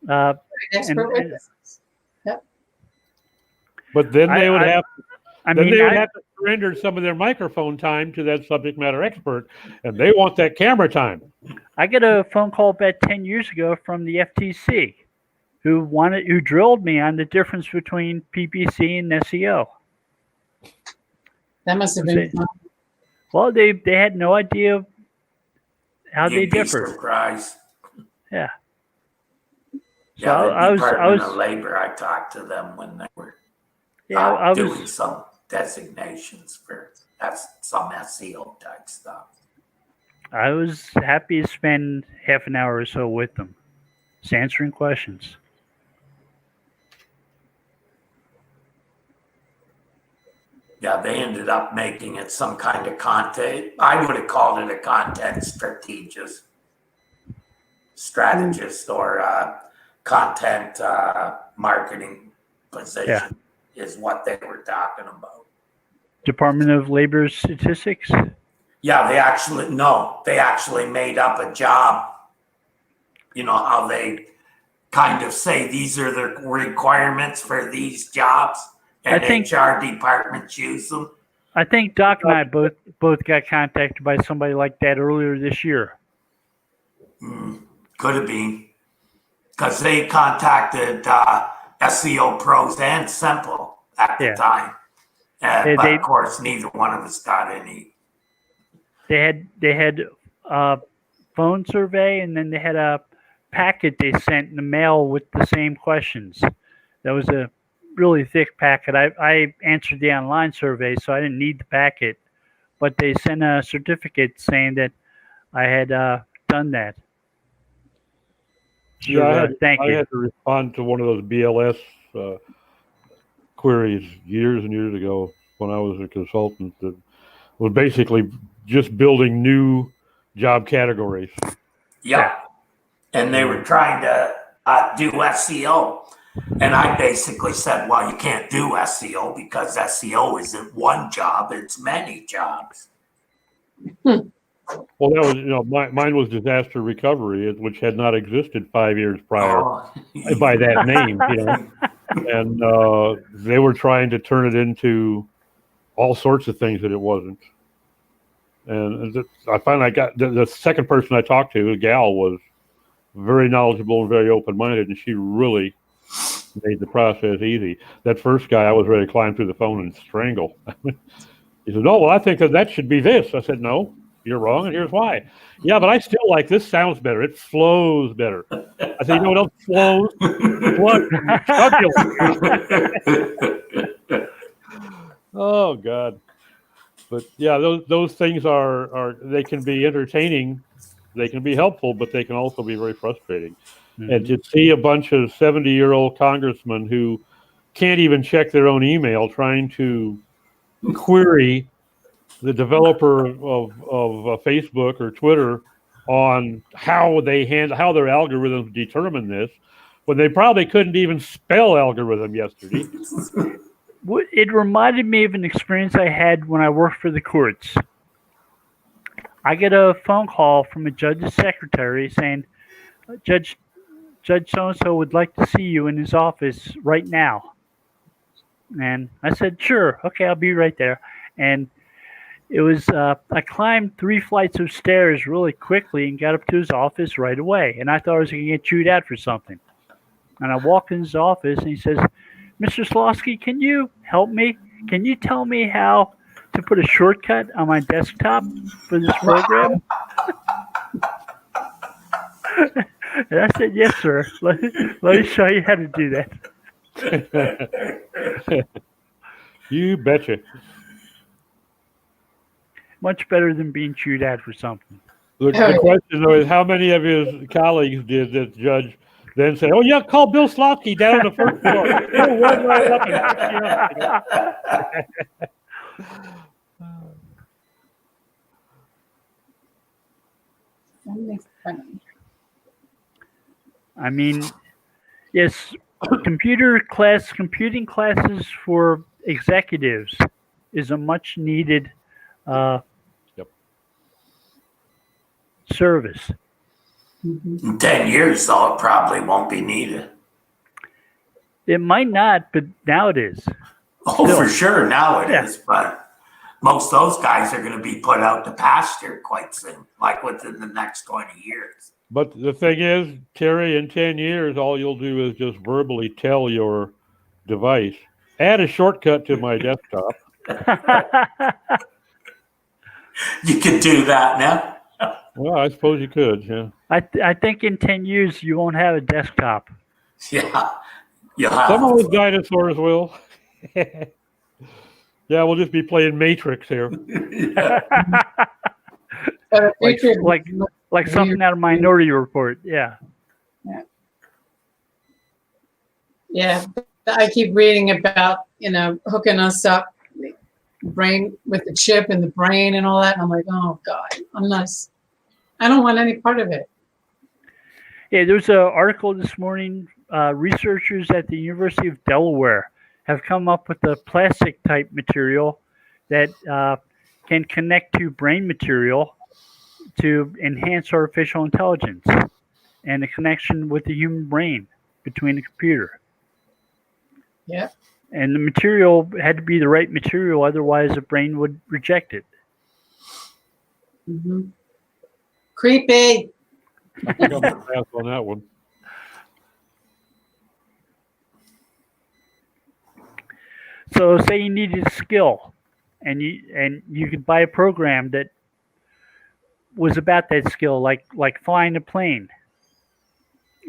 Expert witnesses. Yep. But then they would have to surrender some of their microphone time to that subject matter expert, and they want that camera time. I got a phone call about 10 years ago from the FTC, who drilled me on the difference between PPC and SEO. That must have been fun. Well, they had no idea how they You'd be differ. surprised. Yeah. So Yeah, the Department of Labor, I talked to them when they were doing some designations for some SEO type stuff. I was happy to spend half an hour or so with them, just answering questions. Yeah, they ended up making it some kind of content. I would have called it a content strategist or content marketing position is what they were talking about. Department of Labor statistics? Yeah, they actually made up a job. You know how they kind of say these are the requirements for these jobs, and HR departments use them. I think Doc and I both got contacted by somebody like that earlier this year. Could have been, because they contacted SEO pros and Simple at the time, but of course neither one of us got any. They had a phone survey, and then they had a packet they sent in the mail with the same questions. That was a really thick packet. I answered the online survey, so I didn't need the packet, but they sent a certificate saying that I had done that. So, yeah, I had to respond to one of those BLS queries years and years ago when I was a consultant that was basically just building new job categories. Yeah. And they were trying to do SEO. And I basically said, well, you can't do SEO because SEO isn't one job, it's many jobs. Well, that was, mine was disaster recovery, which had not existed 5 years prior by that name, and they were trying to turn it into all sorts of things that it wasn't. And I finally got the second person I talked to, a gal, was very knowledgeable and very open-minded, and she really made the process easy. That first guy, I was ready to climb through the phone and strangle. He said, "No, well, I think that should be this." I said, "No, you're wrong, and here's why." "Yeah, but I still like this. Sounds better. It flows better." I said, "You know what else flows? Blood." Oh God. But yeah, those things are they can be entertaining, they can be helpful, but they can also be very frustrating. Mm-hmm. And to see a bunch of 70-year-old congressmen who can't even check their own email trying to query the developer of Facebook or Twitter on how their algorithms determine this, when they probably couldn't even spell algorithm yesterday. It reminded me of an experience I had when I worked for the courts. I get a phone call from a judge's secretary saying, Judge so-and-so would like to see you in his office right now. And I said, sure, okay, I'll be right there. And it was, I climbed 3 flights of stairs really quickly and got up to his office right away. And I thought I was going to get chewed out for something. And I walked in his office and he says, "Mr. Slosky, can you help me? Can you tell me how to put a shortcut on my desktop for this program?" And I said, "Yes, sir. Let me show you how to do that." You betcha. Much better than being chewed out for something. The question, though, is how many of his colleagues did this judge then say, "Oh, yeah, call Bill Slotky down on the first floor. He'll run right up and pick you up." I mean, yes, computing classes for executives is a much needed service. In 10 years, though, it probably won't be needed. It might not, but now it is. Oh, Still. for sure, now it is. But most of those guys are going to be put out to pasture quite soon, like within the next 20 years. But the thing is, Terry, in 10 years, all you'll do is just verbally tell your device, add a shortcut to my desktop. You could do that now. Well, I suppose you could, yeah. I think in 10 years you won't have a desktop. Yeah. You'll have Some of those dinosaurs will. Yeah, we'll just be playing Matrix here. like something out of Minority Report. Yeah. Yeah. I keep reading about, hooking us up brain with the chip in the brain and all that. And I'm like, oh God, I don't want any part of it. Yeah, there's an article this morning. Researchers at the University of Delaware have come up with a plastic type material that can connect to brain material to enhance artificial intelligence and the connection with the human brain between the computer. Yeah. And the material had to be the right material, otherwise the brain would reject it. Mm-hmm. Creepy. I think I'm going to pass on that one. So say you needed a skill and you could buy a program that was about that skill, like flying a plane.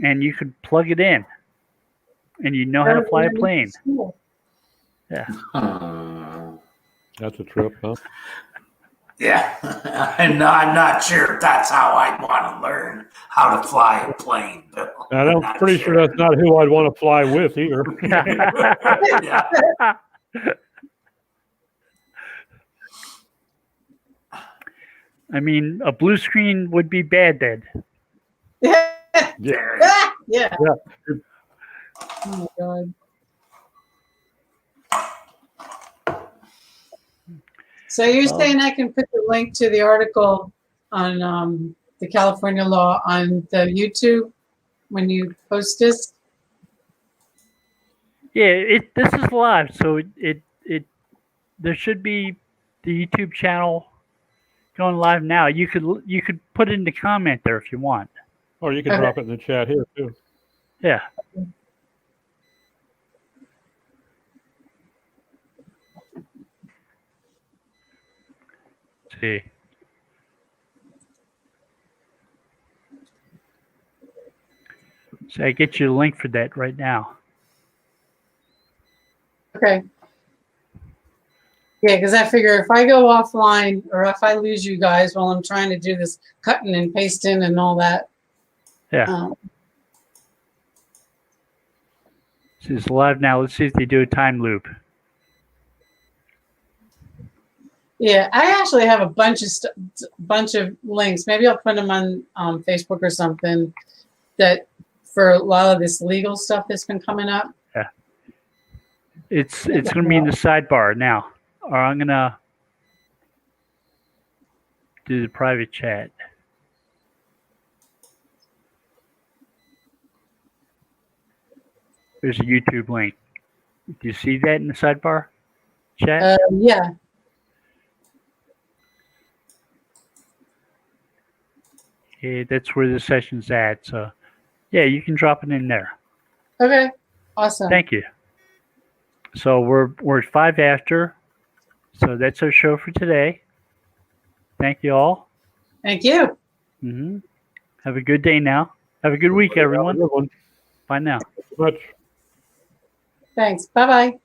And you could plug it in and you know how to fly a plane. Yeah. That's a trip, huh? Yeah. And I'm not sure if that's how I'd want to learn how to fly a plane, Bill. And I'm pretty sure that's not who I'd want to fly with either. Yeah. I mean, a blue screen would be bad then. Yeah. Yeah. Yeah. Yeah. Oh my God. So you're saying I can put the link to the article on the California law on the YouTube when you post this? Yeah, this is live, so it there should be the YouTube channel going live now. You could put it in the comment there if you want. Or you can drop it in the chat here too. Yeah. Let's see. So I get you a link for that right now. Okay. Yeah, because I figure if I go offline or if I lose you guys while I'm trying to do this cutting and pasting and all that. Yeah. This is live now. Let's see if they do a time loop. Yeah, I actually have a bunch of links. Maybe I'll put them on Facebook or something that for a lot of this legal stuff that's been coming up. Yeah. It's going to be in the sidebar now. Or I'm going to do the private chat. There's a YouTube link. Do you see that in the sidebar chat? Yeah. Okay, that's where the session's at. So, yeah, you can drop it in there. Okay. Awesome. Thank you. So we're at 5 after. So that's our show for today. Thank you all. Thank you. Mm-hmm. Have a good day now. Have a good week, everyone. Bye now. Much. Thanks. Bye-bye.